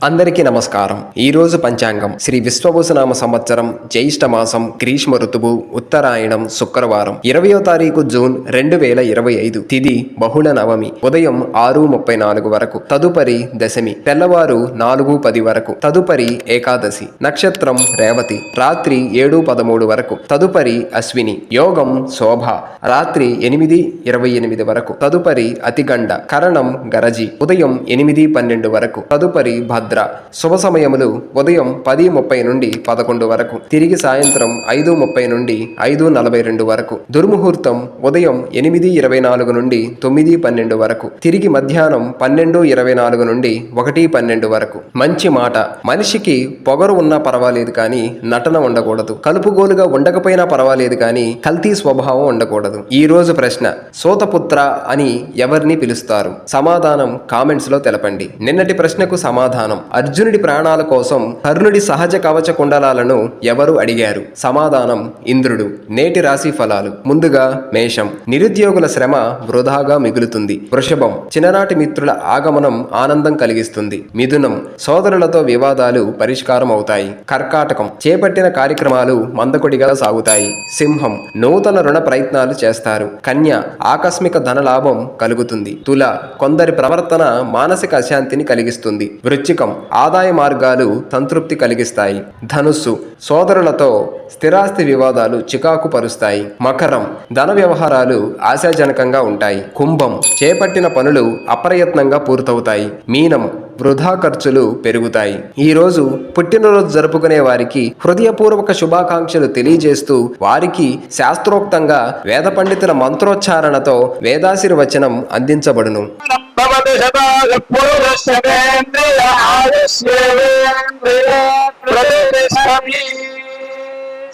అందరికీ నమస్కారం. ఈరోజు పంచాంగం శ్రీ విశ్వవసునామ సంవత్సరం జ్యేష్ఠ మాసం గ్రీష్మ ఋతువు ఉత్తరాయణం శుక్రవారం 20వ తారీఖు జూన్ 2025 తిథి బహుళ నవమి ఉదయం 6:34 వరకు తదుపరి దశమి తెల్లవారు 4:10 వరకు తదుపరి ఏకాదశి నక్షత్రం రేవతి రాత్రి 7:13 వరకు తదుపరి అశ్విని యోగం శోభ రాత్రి 8:28 వరకు తదుపరి అతిగండ కరణం గరజి ఉదయం 8:12 వరకు తదుపరి భద్ర శుభ సమయములు ఉదయం 10:30 నుండి 11 వరకు తిరిగి సాయంత్రం 5:30 నుండి 5:42 వరకు దుర్ముహూర్తం ఉదయం 8:24 నుండి 9:12 వరకు తిరిగి మధ్యాహ్నం 12:24 నుండి 1:12 వరకు. మంచి మాట. మనిషికి పొగరు ఉన్నా పర్వాలేదు కానీ నటన ఉండకూడదు. కలుపుగోలుగా ఉండకపోయినా పర్వాలేదు కానీ కల్తీ స్వభావం ఉండకూడదు. ఈ రోజు ప్రశ్న, సోతపుత్ర అని ఎవరిని పిలుస్తారు? సమాధానం కామెంట్స్ లో తెలపండి. నిన్నటి ప్రశ్నకు సమాధానం, అర్జునుడి ప్రాణాల కోసం కర్ణుడి సహజ కవచ కుండలాలను ఎవరు అడిగారు? సమాధానం ఇంద్రుడు. నేటి రాశి ఫలాలు. ముందుగా మేషం, నిరుద్యోగుల శ్రమ వృధాగా మిగులుతుంది. వృషభం, చిన్ననాటి మిత్రుల ఆగమనం ఆనందం కలిగిస్తుంది. మిథునం, సోదరులతో వివాదాలు పరిష్కారం అవుతాయి. కర్కాటకం, చేపట్టిన కార్యక్రమాలు మందకొడిగా సాగుతాయి. సింహం, నూతన రుణ ప్రయత్నాలు చేస్తారు. కన్య, ఆకస్మిక ధనలాభం కలుగుతుంది. తుల, కొందరి ప్రవర్తన మానసిక అశాంతిని కలిగిస్తుంది. వృశ్చికం, ఆదాయ మార్గాలు సంతృప్తి కలిగిస్తాయి. ధనుస్సు, సోదరులతో స్థిరాస్తి వివాదాలు చికాకు పరుస్తాయి. మకరం, ధన వ్యవహారాలు ఆశాజనకంగా ఉంటాయి. కుంభం, చేపట్టిన పనులు అప్రయత్నంగా పూర్తవుతాయి. మీనం, వృధా ఖర్చులు పెరుగుతాయి. ఈ రోజు పుట్టినరోజు జరుపుకునే వారికి హృదయపూర్వక శుభాకాంక్షలు తెలియజేస్తూ వారికి శాస్త్రోక్తంగా వేద పండితుల మంత్రోచ్చారణతో వేదాశీర్వచనం అందించబడును.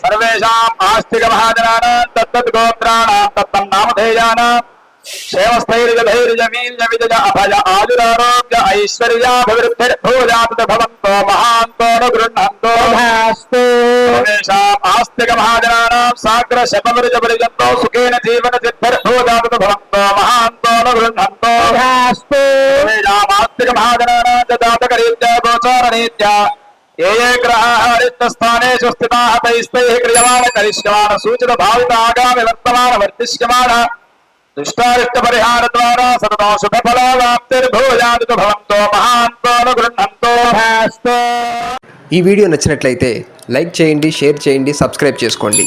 సర్వేషాం ఆస్తిక మహాజనానాం తత్తద్గోత్రాణాం తత్తన్నామధేయానాం క్షేమస్థైర్యధైర్యమీర్యవిజయ అభయ ఆయురారోగ్య ఐశ్వర్యాభివృద్ధిర్భూయాత్ భవంతో మహాంతో గృహంతో సర్వేషాం ఆస్తిక మహాజనానాం సాగ్ర శతవిరజపరిజంతో సుఖేన జీవన సిద్ధిర్భూయాత్ భవంతో మహాంతో గృహంతో సర్వేషాం ఆస్తిక మహాజనానాం జాతకరీత్యా గోచారరీత్యా ఏ గ్రహాः రిక్తస్థానేషు స్థితాः తైస్తైః క్రియమాణ కరిష్యమాణ సూచిత భావిత ఆగామి వర్తమాన వర్తిష్యమాణ దుష్టారిష్ట పరిహార ద్వారా సతతం శుభ ఫలాప్తిర్భూయాత్ భవంతో మహాంతో గృహంతో. ఈ వీడియో నచ్చినట్లయితే లైక్ చేయండి, షేర్ చేయండి, సబ్స్క్రైబ్ చేసుకోండి.